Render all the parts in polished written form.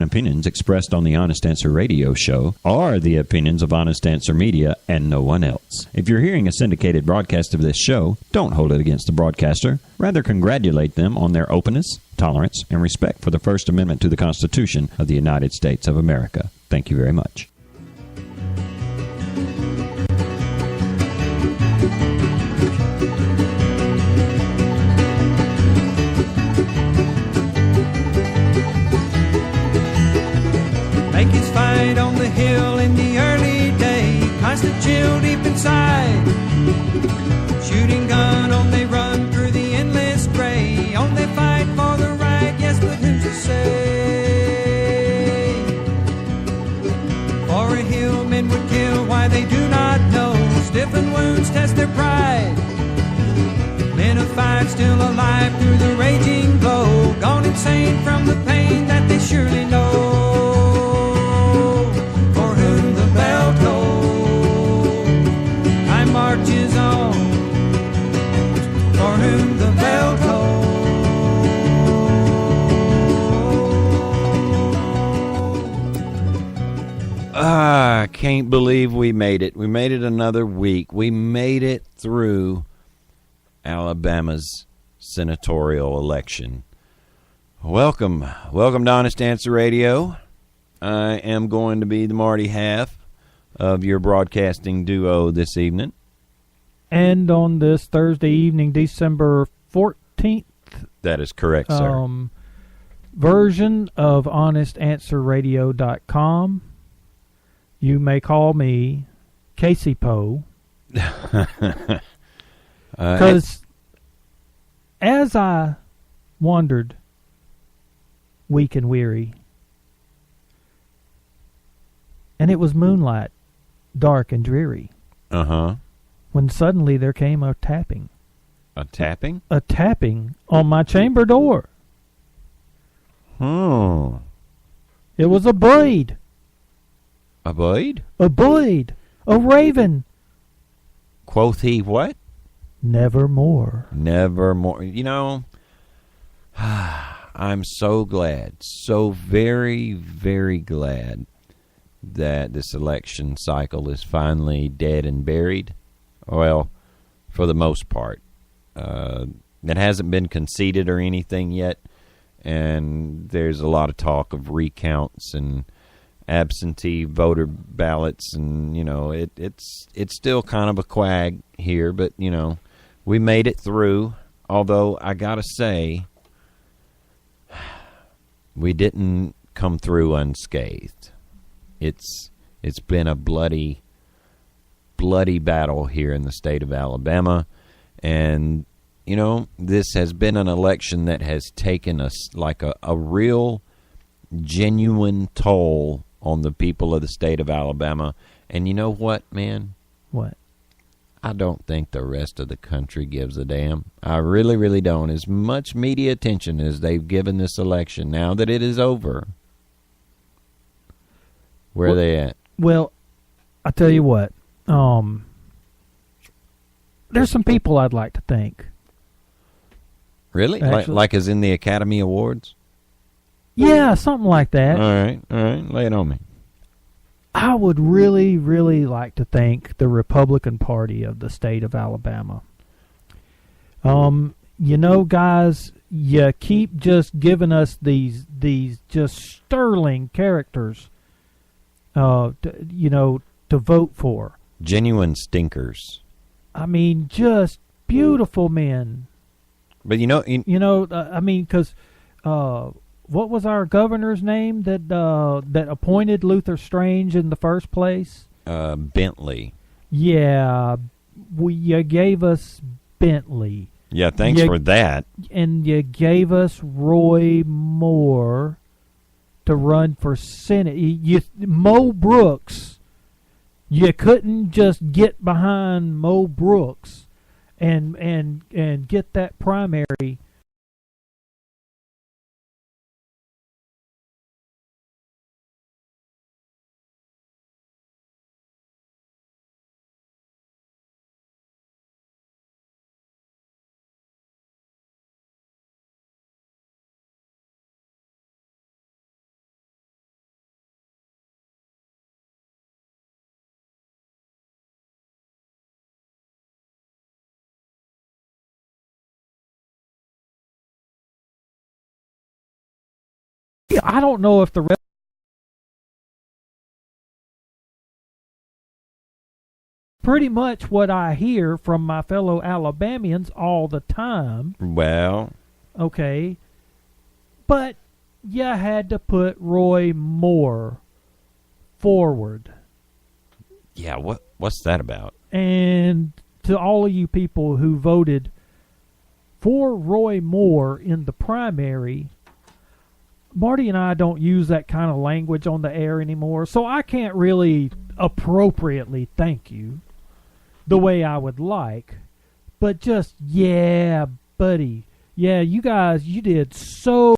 Opinions expressed on the Honest Answer radio show are the opinions of Honest Answer Media and no one else. If you're hearing a syndicated broadcast of this show, don't hold it against the broadcaster. Rather, congratulate them on their openness, tolerance, and respect for the First Amendment to the Constitution of the United States of America. Thank you very much. Make his fight on the hill in the early day, constant chill deep inside. Shooting gun on they run through the endless gray, on they fight for the right, yes, but who's to say? For a hill men would kill, why they do not know. Stiffened wounds test their pride. Men of fight still alive through the raging blow, gone insane from the pain that they surely know. Marches on, for whom the bell tolls. I can't believe we made it. We made it another week. We made it through Alabama's senatorial election. Welcome to Honest Answer Radio. I am going to be the Marty half of your broadcasting duo this evening. And on this Thursday evening, December 14th. That is correct, sir. Version of HonestAnswerRadio.com. You may call me Casey Poe. Because as I wandered weak and weary, and it was moonlight, dark and dreary. Uh-huh. When suddenly there came a tapping. A tapping? A tapping on my chamber door. Oh. It was a bird. A bird? A bird. A raven. Quoth he what? Nevermore. Nevermore. You know, I'm so glad, so very, very glad that this election cycle is finally dead and buried. Well, for the most part. It hasn't been conceded or anything yet, and there's a lot of talk of recounts and absentee voter ballots, and, you know, it's still kind of a quag here, but, you know, we made it through, although I gotta say, we didn't come through unscathed. It's been a bloody battle here in the state of Alabama, and you know, this has been an election that has taken us like a real genuine toll on the people of the state of Alabama. And you know what, man? What? I don't think the rest of the country gives a damn. I really, really don't. As much media attention as they've given this election now that it is over. Where are they at? Well, I tell you what. There's some people I'd like to thank. Really? Like as in the Academy Awards? Yeah, something like that. All right. Lay it on me. I would really, really like to thank the Republican Party of the state of Alabama. You know, guys, you keep just giving us these just sterling characters, to vote for. Genuine stinkers. I mean, just beautiful men. But because what was our governor's name that appointed Luther Strange in the first place? Bentley. Yeah, you gave us Bentley. Yeah, thanks for that. And you gave us Roy Moore to run for Senate. Mo Brooks. You couldn't just get behind Mo Brooks and get that primary I don't know if the rest. Pretty much what I hear from my fellow Alabamians all the time. Well, okay, but you had to put Roy Moore forward. yeah, what's that about? And to all of you people who voted for Roy Moore in the primary, Marty and I don't use that kind of language on the air anymore, so I can't really appropriately thank you the way I would like. But just, yeah, buddy. Yeah, you guys, you did so.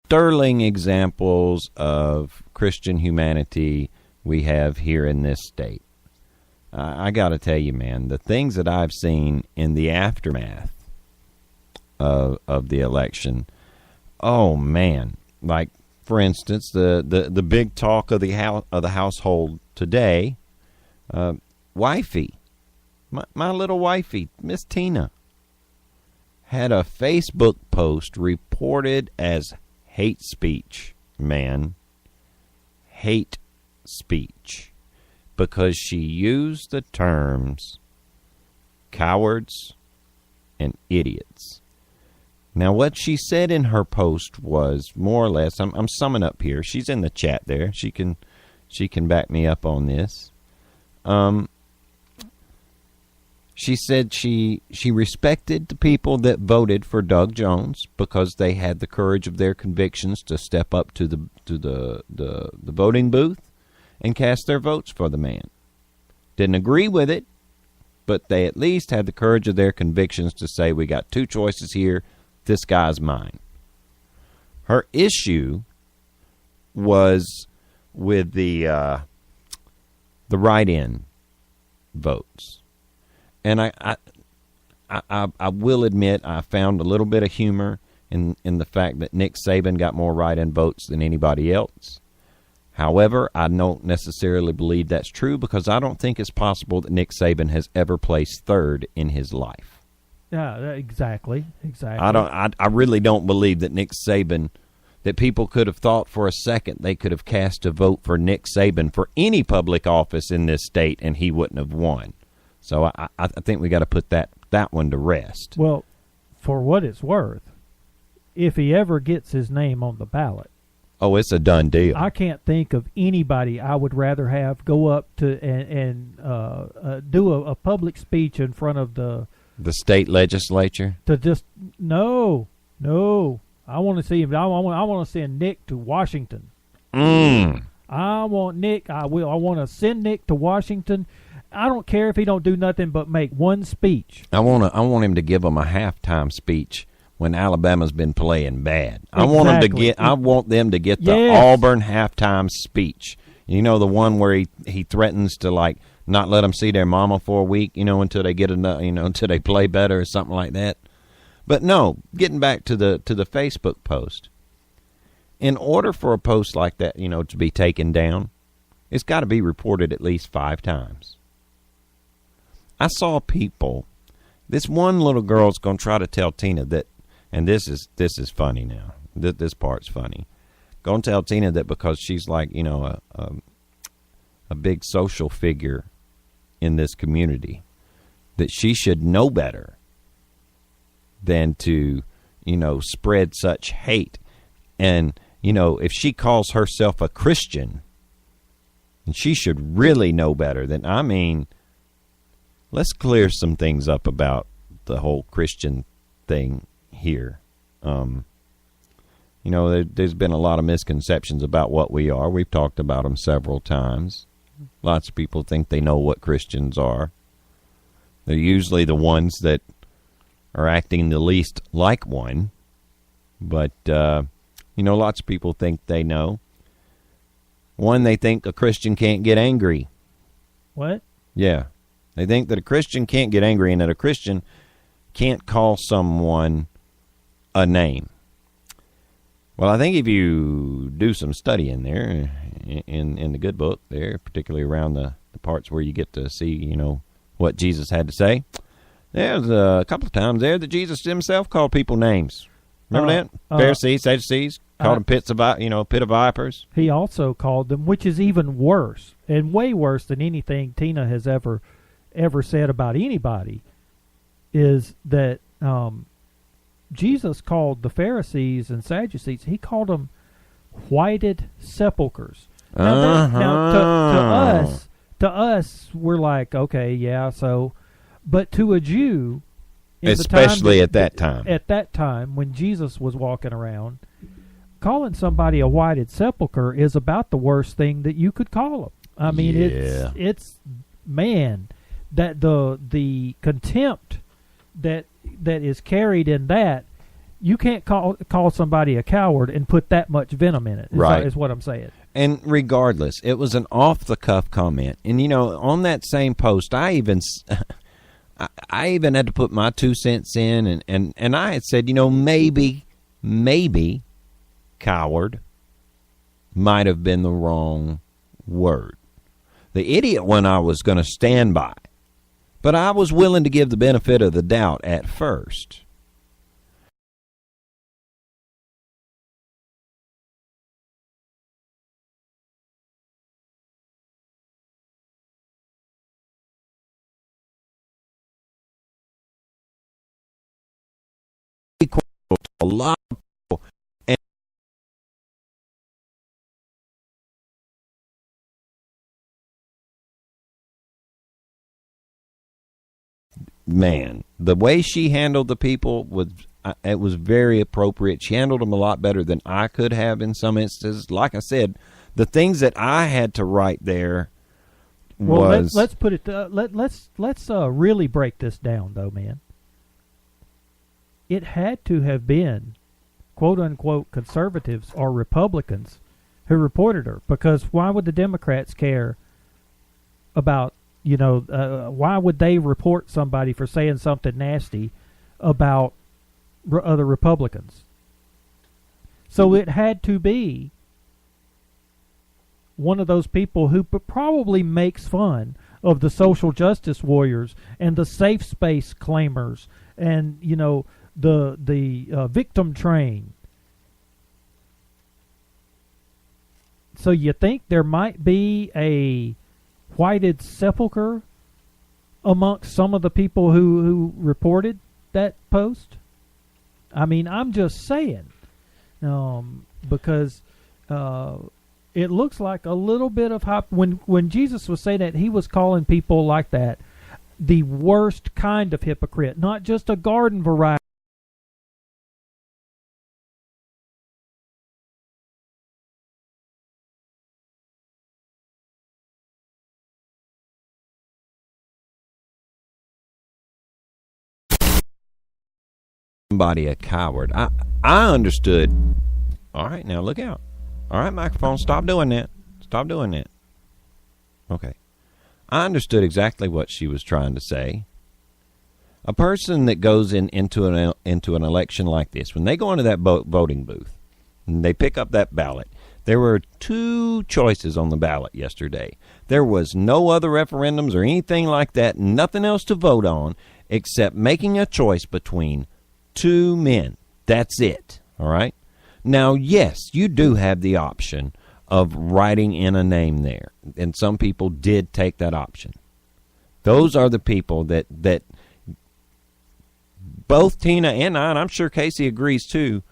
Sterling examples of Christian humanity we have here in this state. I got to tell you, man, the things that I've seen in the aftermath of the election, oh man, like for instance, the big talk of the household today, wifey, my little wifey, Miss Tina, had a Facebook post reported as hate speech, man. Hate speech. Because she used the terms cowards and idiots. Now, what she said in her post was more or less, I'm summing up here. She's in the chat there. She can back me up on this. She said she respected the people that voted for Doug Jones because they had the courage of their convictions to step up to the voting booth and cast their votes for the man. Didn't agree with it, but they at least had the courage of their convictions to say, we got two choices here, this guy's mine. Her issue was with the write-in votes. And I will admit I found a little bit of humor in the fact that Nick Saban got more write-in votes than anybody else. However, I don't necessarily believe that's true because I don't think it's possible that Nick Saban has ever placed third in his life. Yeah, exactly. I really don't believe that Nick Saban, that people could have thought for a second they could have cast a vote for Nick Saban for any public office in this state and he wouldn't have won. So I think we got to put that one to rest. Well, for what it's worth, if he ever gets his name on the ballot, oh, it's a done deal. I can't think of anybody I would rather have go up to and do a public speech in front of the state legislature. To just no, I want to see him. I want to send Nick to Washington. I want Nick. I want to send Nick to Washington. I don't care if he don't do nothing but make one speech. I want him to give them a halftime speech when Alabama's been playing bad. Exactly. I want them to get the Auburn halftime speech. You know, the one where he threatens to like not let them see their mama for a week, until they get enough, until they play better or something like that. But no, getting back to the Facebook post. In order for a post like that, to be taken down, it's got to be reported at least 5 times. I saw people. This one little girl's going to try to tell Tina that, and this is funny now. This part's funny. Going to tell Tina that because she's like, a big social figure in this community, that she should know better than to, spread such hate. And, if she calls herself a Christian, and she should really know better than, let's clear some things up about the whole Christian thing here. There's been a lot of misconceptions about what we are. We've talked about them several times. Lots of people think they know what Christians are. They're usually the ones that are acting the least like one. But, lots of people think they know. One, they think a Christian can't get angry. What? Yeah. They think that a Christian can't get angry and that a Christian can't call someone a name. Well, I think if you do some studying there in the good book there, particularly around the parts where you get to see, what Jesus had to say, there's a couple of times there that Jesus himself called people names. Remember that? Pharisees, Sadducees, called them pit of vipers. He also called them, which is even worse, and way worse than anything Tina has ever said about anybody, is that Jesus called the Pharisees and Sadducees, he called them whited sepulchres. Now, to us, we're like, okay, yeah, so, but to a Jew, especially at that time, when Jesus was walking around, calling somebody a whited sepulcher is about the worst thing that you could call them. I mean, it's man, that the contempt that is carried in that, you can't call somebody a coward and put that much venom in it. Is what I'm saying. And regardless, it was an off-the-cuff comment. And, on that same post, I even had to put my 2 cents in, and I had said, maybe coward might have been the wrong word. The idiot one I was going to stand by, but I was willing to give the benefit of the doubt at first. A lot of people, and man, the way she handled the people it was very appropriate. She handled them a lot better than I could have in some instances. Like I said, the things that I had to write there was. Let's put it. Let's really break this down, though, man. It had to have been, quote unquote, conservatives or Republicans who reported her, because why would the Democrats care about, why would they report somebody for saying something nasty about other Republicans? So it had to be one of those people who probably makes fun of the social justice warriors and the safe space claimers and, the victim train. So you think there might be a whited sepulcher amongst some of the people who reported that post? I mean, I'm just saying, because it looks like a little bit of when Jesus was saying that, he was calling people like that the worst kind of hypocrite, not just a garden variety. Somebody a coward. I understood. All right, now look out. All right, microphone, stop doing that. Stop doing that. Okay. I understood exactly what she was trying to say. A person that goes into an election like this, when they go into that voting booth and they pick up that ballot, there were 2 choices on the ballot yesterday. There was no other referendums or anything like that, nothing else to vote on except making a choice between 2 men. That's it. All right? Now, yes, you do have the option of writing in a name there, and some people did take that option. Those are the people that both Tina and I, and I'm sure Casey agrees too,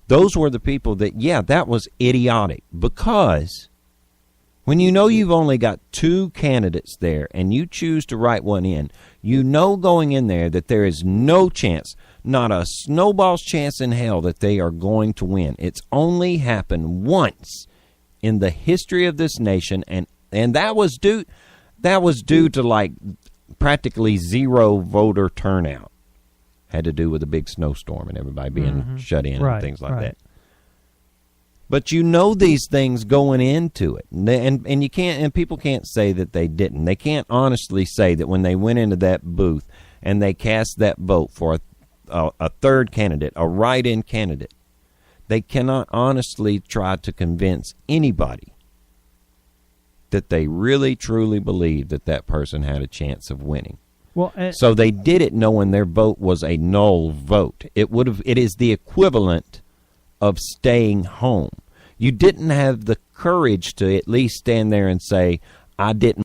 those were the people that, that was idiotic, because when you've only got 2 candidates there and you choose to write one in, going in there that there is no chance, not a snowball's chance in hell that they are going to win. It's only happened once in the history of this nation, and And that was due to like practically zero voter turnout. Had to do with a big snowstorm and everybody being shut in and things like that. But you know these things going into it, and you can't, and people can't say that they didn't. They can't honestly say that when they went into that booth and they cast that vote for a third candidate, a write-in candidate, they cannot honestly try to convince anybody that they really truly believe that that person had a chance of winning. Well, so they did it knowing their vote was a null vote. It is the equivalent of staying home. You didn't have the courage to at least stand there and say, I didn't.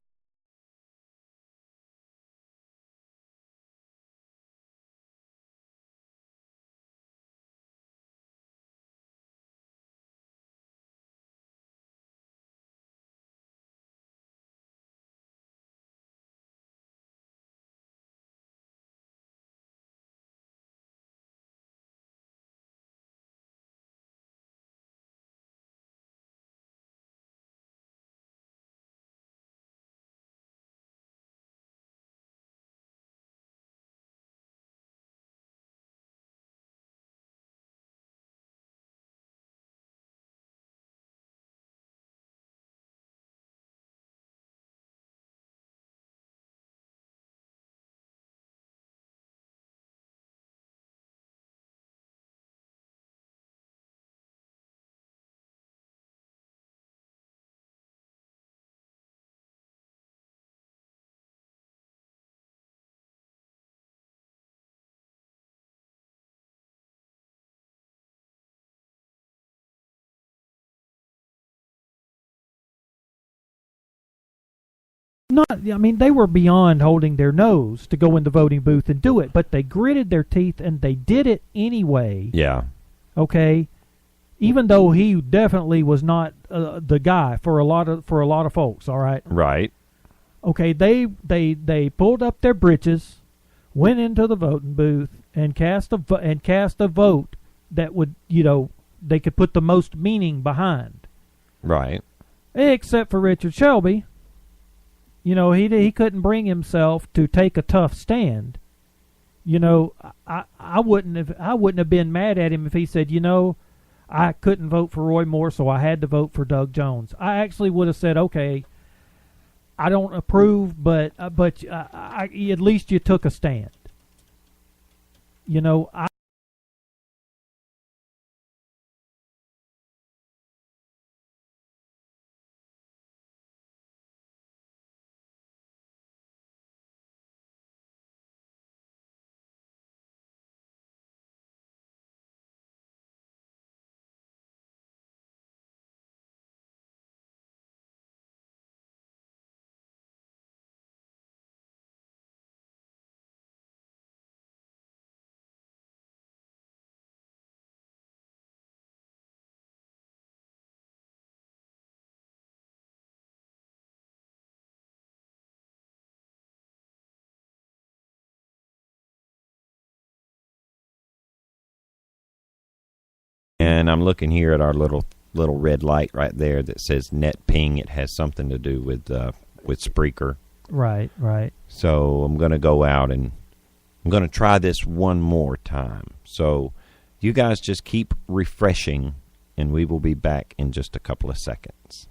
They were beyond holding their nose to go in the voting booth and do it, but they gritted their teeth and they did it anyway. Yeah. Okay. Even though he definitely was not the guy for a lot of folks. All right. Right. Okay. They pulled up their britches, went into the voting booth, and cast a vote that would, they could put the most meaning behind. Right. Except for Richard Shelby. He couldn't bring himself to take a tough stand. I wouldn't have been mad at him if he said, I couldn't vote for Roy Moore, so I had to vote for Doug Jones. I actually would have said, okay, I don't approve, but at least you took a stand. And I'm looking here at our little red light right there that says net ping. It has something to do with Spreaker. Right. So I'm going to go out and I'm going to try this one more time. So you guys just keep refreshing, and we will be back in just a couple of seconds.